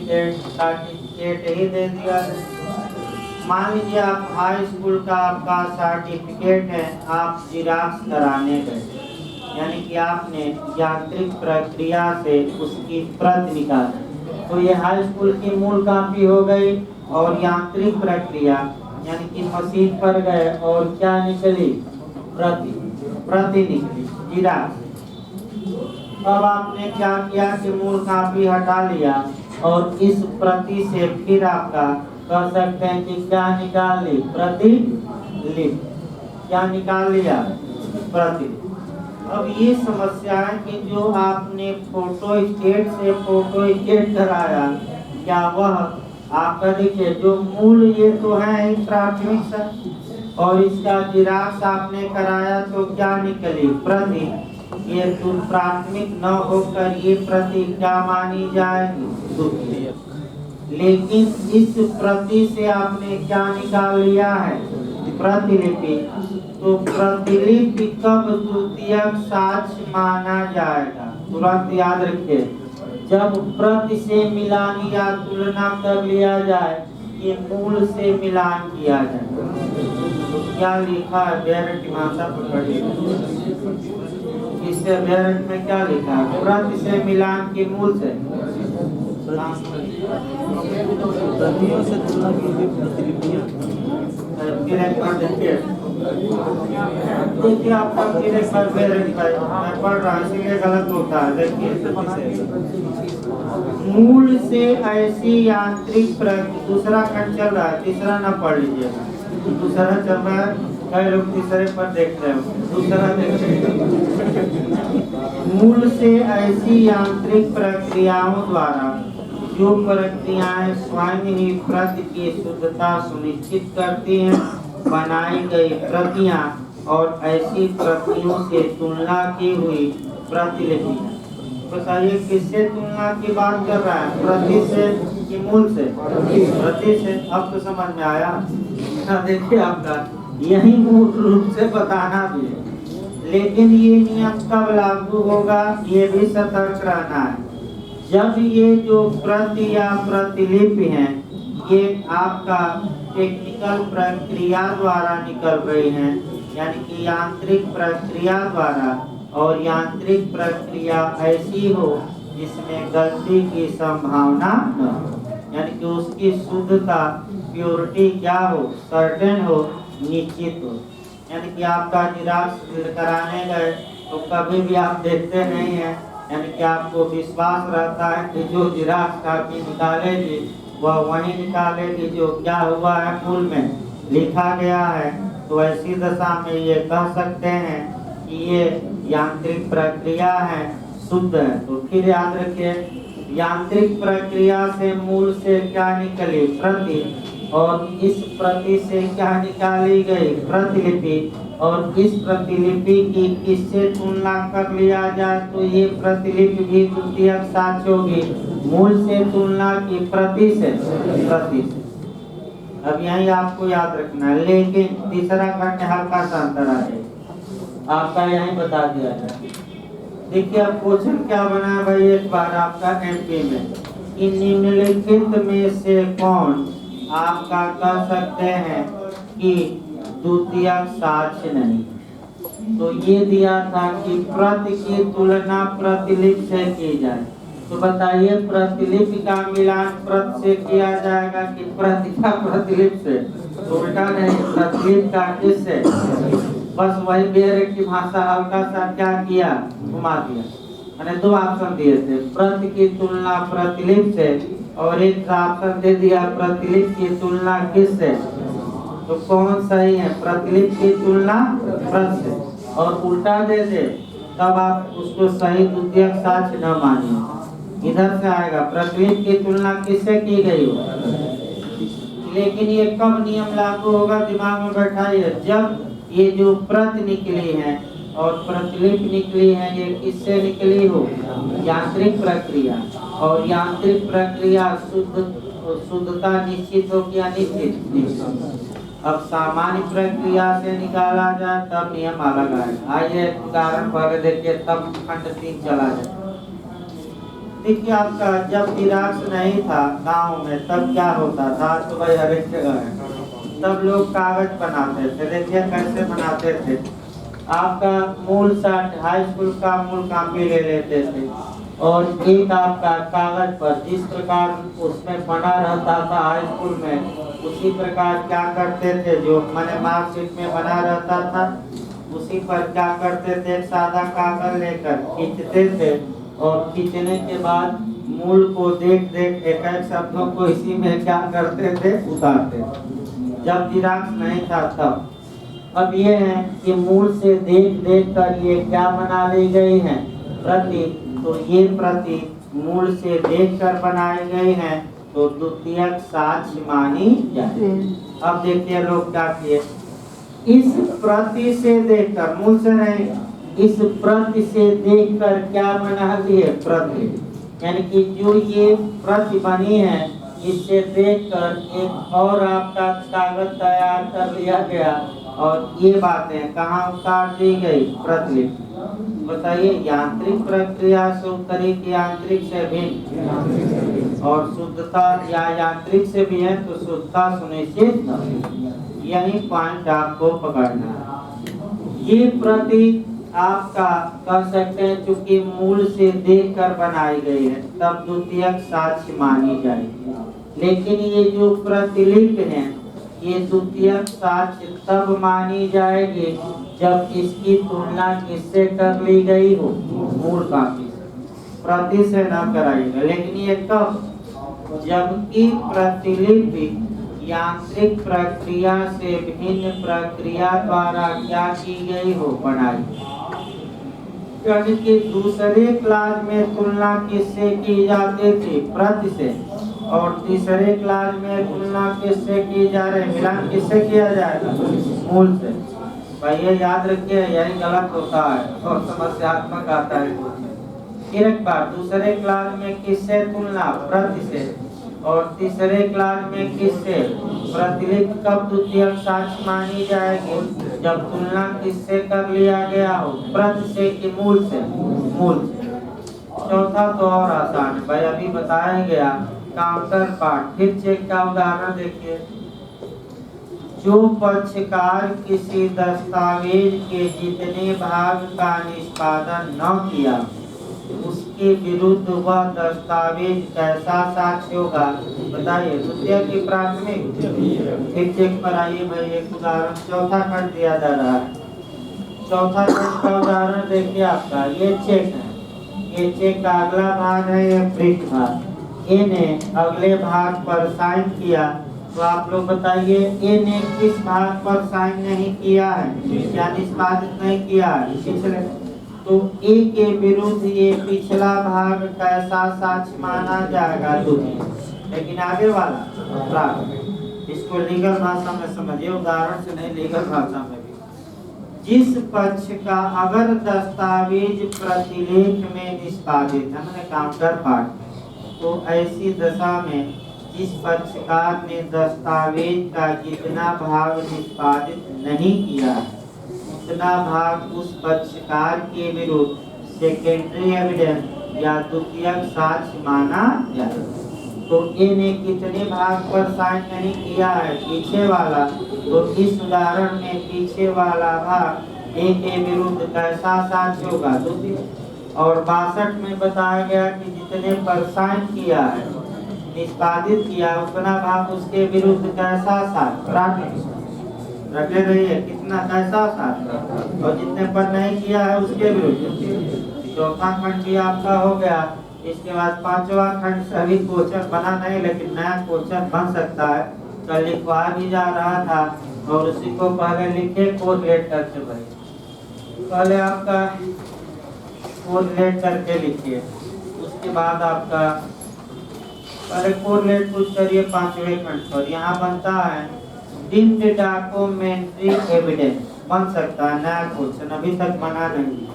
Certificate ही दे दिया है। मान लीजिए आप हाई स्कूल का आपका सर्टिफिकेट है, आप जिराक्स कराने गए, यानी कि आपने यांत्रिक प्रक्रिया से उसकी प्रत निकाली, तो ये हाई स्कूल की मूल कॉपी हो गई। और यांत्रिक प्रक्रिया यानी कि मशीन पर गए और क्या निकली, प्रति निकली, जिराक्स। अब आपने क्या किया कि मूल कॉपी हटा लिया और इस प्रति से फिर आपका कह सकते हैं कि क्या निकाल ली, प्रतिलिपि। क्या निकाल लिया, प्रति। अब ये समस्या है कि जो आपने फोटोस्टेट से फोटोस्टेट कराया, क्या वह आपका देखिए जो मूल ये तो है प्राथमिक से, और इसका जिराक्स आपने कराया तो क्या निकली, प्रति। ये तो प्राथमिक न होकर ये प्रति क्या मानी जाएगी, द्वितीय। लेकिन इस प्रति से आपने क्या निकाल लिया है, प्रतिलिपि। तो प्रतिलिपि कब द्वितीयक साक्ष्य माना जाएगा, तुरंत याद रखिए, जब प्रति से मिलान या तुलना कर लिया जाए, ये मूल से मिलान किया जाए। तो क्या लिखा है बेरेट की भाषा पर पढ़िए, इससे बेरेट में क्या लिखा है, प्रति से मिलान की मूल से, प्रतियों से तुलना की हुई प्रतिलिपियां। फिर एक बार देखिए आपका फिर एक बार बेरेट मैं पढ़ रहा इसीलिए गलत होता है। देखिए मूल से ऐसी यांत्रिक प्रक्रिया, दूसरा खंड चल रहा है, तीसरा ना पढ़ लीजिएगा, दूसरा चल रहा है, कई लोग तीसरे पर देख रहे हो, दूसरा देखिए। मूल से ऐसी यांत्रिक प्रक्रियाओं द्वारा जो प्रक्रियाएं स्वयं ही प्रति की शुद्धता सुनिश्चित करती हैं, बनाई गई प्रतियां और ऐसी प्रतियों से तुलना की हुई प्रतिलिपि। बताइए किससे तुलना की बात कर रहा है, प्रति से कि मूल से, प्रति से। अब तो समझ में आया। देखिए आपका यही मूल रूप से बताना भी है, लेकिन ये नियम कब लागू होगा, ये भी सतर्क रहना है। जब ये जो प्रति या प्रतिलिपि हैं, ये आपका टेक्निकल प्रक्रिया द्वारा निकल रही हैं, यानी कि यांत्रिक प्रक्रिया द्वारा, और यांत्रिक प्रक्रिया ऐसी हो जिसमें गलती की संभावना न हो, यानी कि उसकी शुद्धता, प्योरिटी क्या हो, सर्टेन हो, निश्चित हो। यानी कि आपका जिराक्स कराने गए तो कभी भी आप देखते नहीं हैं, यानी कि आपको विश्वास रहता है कि जो जिराक्स कॉपी निकालेगी वह वही निकालेगी जो क्या हुआ है, मूल में लिखा गया है। तो ऐसी दशा में ये कह सकते हैं कि ये यांत्रिक प्रक्रिया है, शुद्ध है। तो फिर याद रखिए, यांत्रिक प्रक्रिया से मूल से क्या निकली, प्रति, और इस प्रति से क्या निकाली गई, प्रतिलिपि। और इस प्रतिलिपि की किससे तुलना कर लिया जाए, तो ये प्रतिलिपि भी द्वितीयक साक्ष्य होगी, मूल से तुलना की प्रति से, प्रति से। अब यही आपको याद रखना है, लेकिन तीसरा खंड हल्का सा अंतर आ जाए, आपका यही बता दिया जाए। देखिए अब क्वेश्चन क्या बना है भाई, एक बार आपका एमपी में, कि निम्नलिखित में से कौन आपका कह सकते हैं कि द्वितीयक साक्ष्य नहीं। तो ये दिया था कि प्रति की तुलना प्रतिलिपि से की जाए। तो बताइए प्रतिलिपि का मिलान प्रति से किया जाएगा कि प्रति का प्रतिलिपि से, तो उल्टा नहीं, प्रतिलिपि का किससे, बस वही बेरेट की भाषा हल्का सा क्या किया, घुमा दिया। मैंने दो ऑप्शन दिए थे, प्रति की तुलना प्रतिलिपि से, और एक ऑप्शन दे दिया प्रतिलिपि की तुलना किससे। तो कौन सही है, प्रतिलिपि की तुलना प्रति से, और उल्टा दे दे तब आप उसको सही द्वितीयक साक्ष्य न मानिए। इधर से आएगा प्रतिलिपि की तुलना किससे की गई हो। लेकिन ये कब नियम लागू होगा, दिमाग में बैठाइए, जब ये जो प्रति निकली है और प्रतिलिपि निकली है, ये किससे निकली हो, यांत्रिक प्रक्रिया। और यांत्रिक प्रक्रिया शुद्धता निश्चित हो या निश्चित। अब सामान्य प्रक्रिया से निकाला जाए तब नियम अलग है। आइए उदाहरण पर देखिए, तब खंड 3 चला जाए। देखिए आपका जब जिराक्स नहीं था गांव में तब क्या होता था, तो भाई हर एक जगह है, तब लोग कागज बनाते थे। देखिए कैसे बनाते थे, आपका मूल साथ हाई स्कूल का मूल कॉपी ले लेते थे और एक आपका कागज पर जिस प्रकार उसमें बना रहता था हाई स्कूल में, उसी प्रकार क्या करते थे, जो मैंने मार्कशीट में बना रहता था उसी पर क्या करते थे, एक सादा कागज लेकर खींचते थे और खींचने के बाद मूल को देख देख एक एक शब्दों को इसी में क्या करते थे, उतारते थे। जब जिराक्स नहीं था तब। अब ये है कि मूल से देख देख कर ये क्या बना ली गई है, प्रति। तो ये प्रति मूल से देख कर बनाई गई है, तो द्वितीयक साक्ष्य मानी जाए। अब देखिए लोग क्या किए, इस प्रति से देखकर, मूल से नहीं, इस प्रति से देखकर क्या बना लिए, प्रति। यानी कि जो ये प्रति बनी है इससे देखकर एक और आपका कागज तैयार कर लिया गया और ये बातें कहाँ उतार दी गई, प्रतिलिपि। बताइए, यांत्रिक प्रक्रिया से उत्तरिक यांत्रिक से भिन्न और शुद्धता या यांत्रिक से भी है तो शुद्धता सुनिश्चित, यही पॉइंट आपको पकड़ना है। ये प्रति आपका कह सकते हैं चूंकि मूल से देखकर बनाई गई है तब द्वितीयक साक्ष्य मानी जाएगी, लेकिन ये जो प्रतिलिपि है ये द्वितीयक साक्ष्य तब मानी जाएगी जब इसकी तुलना किससे कर ली गई हो, मूल कॉपी से, प्रति से न कराइएगा। लेकिन ये कब, जबकि प्रतिलिपि यांत्रिक प्रक्रिया से भिन्न प्रक्रिया द्वारा क्या की गई हो, बनाई। यानी कि दूसरे क्लास में तुलना किससे की जाती थी, प्रति से, और तीसरे क्लास में तुलना किससे की जा रही, मिलान किससे किया जाएगा, मूल से। भाई ये याद रखिए, यही गलत होता है और समस्यात्मक आता है। फिर एक बार, दूसरे क्लास में किससे तुलना, प्रति से, और तीसरे क्लास में किससे, प्रतिलिपि। कब द्वितीयक साक्ष्य मानी जाएगी, जब तुलना किससे कर लिया गया हो, प्रति से कि मूल से, मूल से। चौथा तो और आसान है भाई, अभी बताया गया काउंटर पार्ट। फिर चेक का उदाहरण देखिए, जो पक्षकार किसी दस्तावेज के जितने भाग का निष्पादन न किया उसके विरुद्ध वह दस्तावेज कैसा साक्ष्य होगा, बताइए। द्वितीय की प्राथमिक। फिर चेक पर आइए भाई, एक उदाहरण चौथा खंड दिया जा रहा है। चौथा खंड का उदाहरण देखिए आपका, ये चेक है, ये चेक का अगला भाग है, ये प्रिंट भाग। ए ने अगले भाग पर साइन किया, तो आप लोग बताइए ए ने किस भाग पर साइन नहीं किया है या निष्पादित नहीं किया है, पिछले। तो ए के विरुद्ध ये पिछला भाग कैसा साक्ष्य माना जाएगा, द्वितीय। लेकिन आगे वाला प्राप्त, इसको लीगल भाषा में समझिए, उदाहरण से नहीं, लीगल भाषा में भी। जिस पक्ष का अगर दस्तावेज प्रतिलेख में निष्पादित है, मैंने काउंटर पार्ट, तो ऐसी दशा में जिस पक्षकार ने दस्तावेज का जितना भाग निष्पादित नहीं किया उतना भाग उस पक्षकार के विरुद्ध सेकेंडरी एविडेंस या द्वितीयक साक्ष्य माना जाए। तो ए ने कितने भाग पर साइन नहीं किया है, पीछे वाला, तो इस उदाहरण में पीछे वाला भाग ए के विरुद्ध कैसा साक्ष्य होगा, द्वितीय। और 62 में बताया गया कि जितने पर साइन किया है, निष्पादित किया, उतना भाग उसके विरुद्ध कैसा साक्ष्य, रखे रहिए, कितना कैसा साक्ष्य, और जितने पर नहीं किया है उसके विरुद्ध। चौथा खंड भी आपका हो गया। इसके बाद पांचवा खंड सभी क्वेश्चन बना नहीं, लेकिन नया क्वेश्चन बन सकता है, कल लिखवा भी जा रहा था, और उसी को पहले लिखे कोरिलेट करके भाई, पहले आपका कोरिलेट करके लिखिए, उसके बाद आपका पहले कोरिलेट कुछ करिए पांचवें खंड पर। यहाँ बनता है डिम्ड डॉक्यूमेंट्री एविडेंस, बन सकता है नया क्वेश्चन, अभी तक बना नहीं,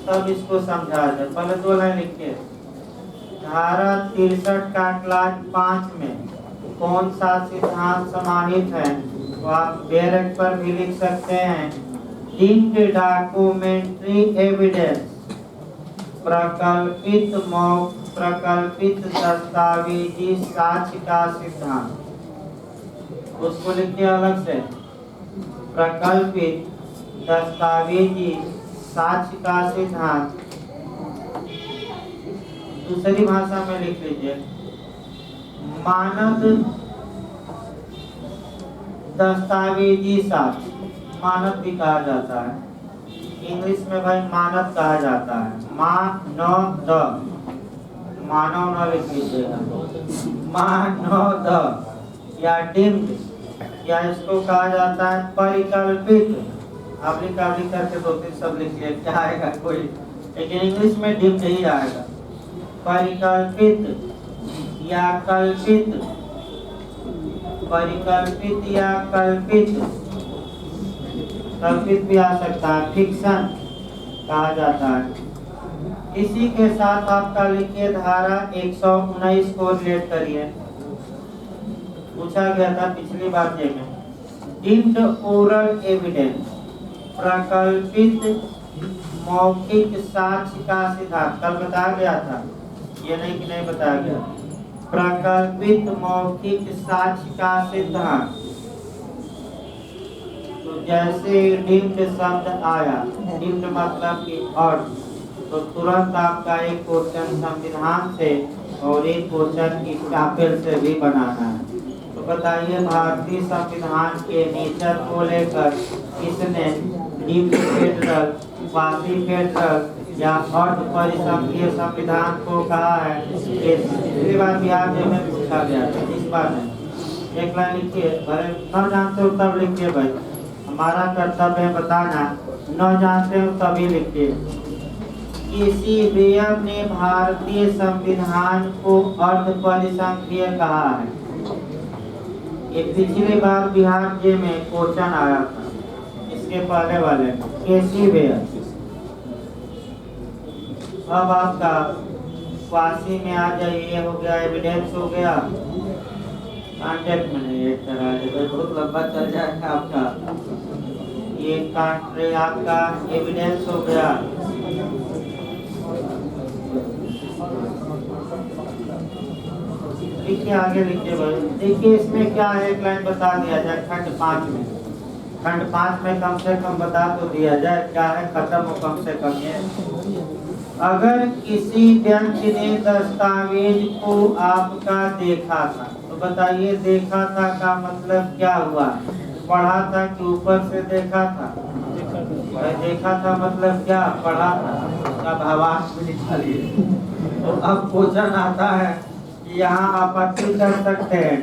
तब इसको समझा जाए। पहले 2 लाइन लिखिए, धारा 63 का क्लास 5 में कौन सा सिद्धांत समाहित है, तो आप बैरक पर भी लिख सकते हैं, डिम्ड डॉक्यूमेंट्री एविडेंस प्रकल्पित प्रकल्पित दस्तावेजी साक्ष्य का सिद्धांत, उसको लिखिए अलग से। प्रकल्पित दस्तावेजी साक्ष्य का सिद्धांत दूसरी भाषा में लिख लीजिए मानद दस्तावेजी साक्ष्य। मानद भी कहा जाता है, इंग्लिश में भाई मानद कहा जाता है। मानद, मानव न लिख लीजिएगा, मानद या डिम्ड, या इसको कहा जाता है परिकल्पित। आप लिखा करके 2-3 शब्द लिख लिया, क्या आएगा कोई, लेकिन इंग्लिश में डिम्ड ही आएगा। परिकल्पित या कल्पित, परिकल्पित या कल्पित, कल्पित भी आ सकता है, फिक्शन कहा जाता है। इसी के साथ आपका लिखिए धारा 119 को रिलेट करिए। पूछा गया था पिछली बार में, डीम्ड ओरल एविडेंस, प्रकल्पित मौखिक साक्ष्य का सिद्धांत। कल बताया गया था, ये नहीं कि नहीं बताया गया। प्रकल्पित मौखिक साक्ष्य का सिद्धांत, तो जैसे डीम्ड शब्द आया, डीम्ड मतलब कि अर्थ, तो तुरंत आपका एक क्वेश्चन संविधान से और एक क्वेश्चन स्टापेल से भी बनाना है। तो बताइए भारतीय संविधान के नेचर को लेकर किसने डीम्ड फेडरल, क्वासी फेडरल या अर्ध परिसंघीय संविधान को कहा है? पिछली बार बिहार में पूछा गया था, इस बार नहीं। एक लाइन लिखिए, भले न जानते हो तब लिखिए भाई, हमारा कर्तव्य है बताना, न जानते हो तभी लिखिए। किसी बेयम ने भारतीय संविधान को अर्ध परिसंघीय कहा है। ये पिछली बार बिहार जे में क्वेश्चन आया था, इसके पहले वाले केसी बेयर। अब आपका क्वासी में आ जाइए, हो गया एविडेंस, हो गया कॉन्टेक्ट में नहीं, एक तरह से बहुत लंबा चल जाएगा आपका। ये कांट्रे आपका एविडेंस हो गया। देखिए आगे लिखिए भाई, देखिए इसमें क्या है, एक लाइन बता दिया जाए खंड 5 में। खंड 5 में कम से कम बता तो दिया जाए क्या है, खत्म हो कम से कम ये। अगर किसी व्यक्ति ने दस्तावेज को आपका देखा था, तो बताइए देखा था का मतलब क्या हुआ? पढ़ा था कि ऊपर से देखा था? देखा था मतलब क्या, पढ़ा था का भावार्थ भी निकालिए। तो अब क्वेश्चन आता है कि यहाँ आपत्ति कर सकते हैं,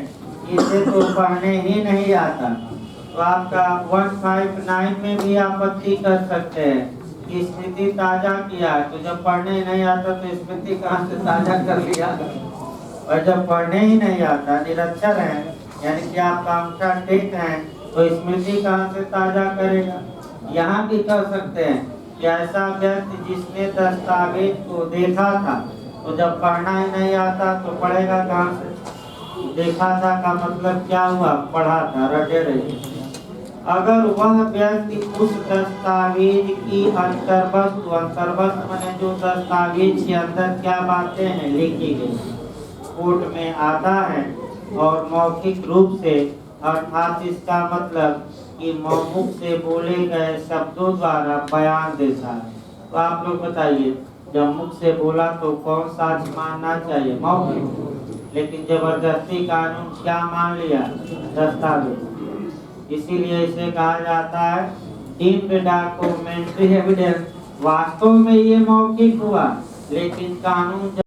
इसे तो पढ़ने ही नहीं आता, तो आपका 159 में भी आपत्ति कर सकते हैं कि स्मृति ताजा किया, तो जब पढ़ने नहीं आता तो स्मृति कहाँ से ताजा कर लिया? और जब पढ़ने ही नहीं आता, निरक्षर है, यानी कि आपका अंगूठा टेक है, तो स्मृति कहाँ से ताजा करेगा? यहाँ भी कर सकते हैं कि ऐसा व्यक्ति जिसने दस्तावेज को देखा था, तो जब पढ़ना ही नहीं आता तो पढ़ेगा कहाँ से? देखा था का मतलब क्या हुआ, पढ़ा था, रटे रहिए। अगर वह व्यक्ति उस दस्तावेज की अंतर्वस्तु, अंतर्वस्तु माने जो दस्तावेज के अंदर क्या बातें हैं लिखी गई, कोर्ट में आता है और मौखिक रूप से, अर्थात इसका मतलब कि मुख से बोले गए शब्दों द्वारा बयान देता है। तो आप लोग बताइए, जब मुख से बोला तो कौन साक्ष्य मानना चाहिए? मौखिक। लेकिन जबरदस्ती कानून क्या मान लिया? दस्तावेज। इसीलिए इसे कहा जाता है डीम्ड डॉक्यूमेंट्री एविडेंस। वास्तव में ये मौखिक हुआ, लेकिन कानून